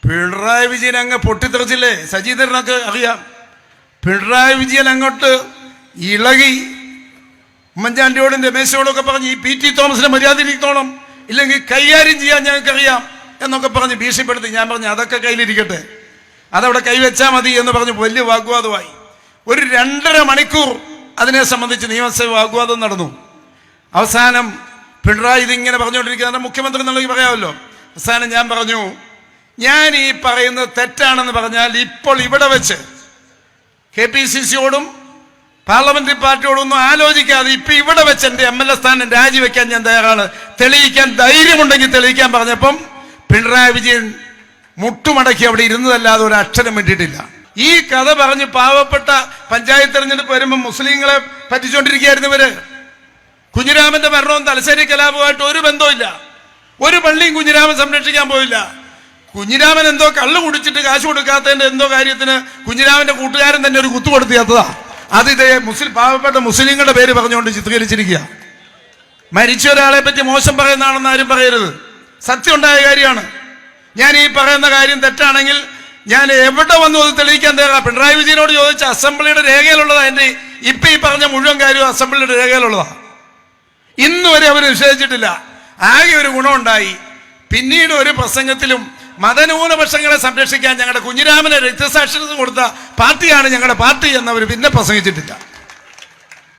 പിണറായി വിജയൻ അങ്ങ് പൊട്ടിത്തെറിച്ചില്ലേ? സജീന്ദ്രനൊക്കെ അറിയാം. പിണറായി വിജയൻ അങ്ങോട്ട് ഇളകി ഉമ്മൻചാണ്ടിയോടും രമേശോടൊക്കെ പറഞ്ഞ് ഈ PT തോമസിനെ മര്യാദയിരിക്കത്തോളം, ഇല്ലെങ്കിൽ കൈകാര്യം ചെയ്യാൻ ഞങ്ങൾക്കറിയാം എന്നൊക്കെ പറഞ്ഞ് ഭീഷണിപ്പെടുത്തി. ഞാൻ പറഞ്ഞു അതൊക്കെ കയ്യിലിരിക്കട്ടെ, അതവിടെ കൈവച്ചാൽ മതി എന്ന് പറഞ്ഞ് വലിയ വാഗ്വാദമായി. ഒരു 2.5 മണിക്കൂർ അതിനെ സംബന്ധിച്ച് നിയമസഭ വാഗ്വാദം നടന്നു. അവസാനം പിണറായി ഇതിങ്ങനെ പറഞ്ഞുകൊണ്ടിരിക്കുന്ന മുഖ്യമന്ത്രി എന്നുള്ളത് പറയാമല്ലോ. അവസാനം ഞാൻ പറഞ്ഞു, ഞാൻ ഈ പറയുന്നത് തെറ്റാണെന്ന് പറഞ്ഞാൽ ഇപ്പോൾ ഇവിടെ വെച്ച് KPCCയോടും പാർലമെന്ററി പാർട്ടിയോടൊന്നും ആലോചിക്കാതെ ഇപ്പൊ ഇവിടെ വെച്ച് എൻ്റെ MLA സ്ഥാനം രാജിവെക്കാൻ ഞാൻ തയ്യാറാണ്, തെളിയിക്കാൻ ധൈര്യമുണ്ടെങ്കിൽ തെളിയിക്കാൻ പറഞ്ഞപ്പം പിണറായി വിജയൻ മുട്ടുമടക്കി അവിടെ ഇരുന്നതല്ലാതെ ഒരു അക്ഷരം വിട്ടിട്ടില്ല. ഈ കഥ പറഞ്ഞ് പാവപ്പെട്ട പഞ്ചായത്ത് തെരഞ്ഞെടുപ്പ് വരുമ്പോൾ മുസ്ലിങ്ങളെ പറ്റിച്ചുകൊണ്ടിരിക്കുകയായിരുന്നവര്. കുഞ്ഞിരാമന്റെ മരണവും തലശ്ശേരി കലാപവുമായിട്ട് ഒരു ബന്ധവുമില്ല. ഒരു പള്ളിയും കുഞ്ഞിരാമൻ സംരക്ഷിക്കാൻ പോയില്ല. കുഞ്ഞിരാമൻ എന്തോ കള്ളു കുടിച്ചിട്ട് കാശ് കൊടുക്കാത്തതിന്റെ എന്തോ കാര്യത്തിന് കുഞ്ഞിരാമന്റെ കൂട്ടുകാരൻ തന്നെ ഒരു കുത്തു കൊടുത്തിയാത്തതാ. അത് ഇതേ പാവപ്പെട്ട മുസ്ലിങ്ങളുടെ പേര് പറഞ്ഞുകൊണ്ട് ചിത്രീകരിച്ചിരിക്കുക. മരിച്ച ഒരാളെ പറ്റി മോശം പറയുന്നതാണെന്ന് ആരും പറയരുത്, സത്യം ഉണ്ടായ കാര്യമാണ്. ഞാൻ ഈ പറയുന്ന കാര്യം തെറ്റാണെങ്കിൽ ഞാൻ എവിടെ വന്നു അത് തെളിയിക്കാൻ തയ്യാറാ. പിണറായി വിജയനോട് ചോദിച്ച അസംബ്ലിയുടെ രേഖയിലുള്ളതാ. എൻ്റെ ഇപ്പൊ ഈ പറഞ്ഞ മുഴുവൻ കാര്യവും അസംബ്ലിയുടെ രേഖയിലുള്ളതാ. ഇന്നുവരെ അവർ നിഷേധിച്ചിട്ടില്ല. ആകെ ഒരു ഗുണമുണ്ടായി, പിന്നീട് ഒരു പ്രസംഗത്തിലും മതന്യൂനപക്ഷങ്ങളെ സംരക്ഷിക്കാൻ ഞങ്ങളുടെ കുഞ്ഞിരാമനെ രക്തസാക്ഷിത്വം കൊടുത്ത പാർട്ടിയാണ് ഞങ്ങളുടെ പാർട്ടി എന്നവർ പിന്നെ പ്രസംഗിച്ചിട്ടില്ല.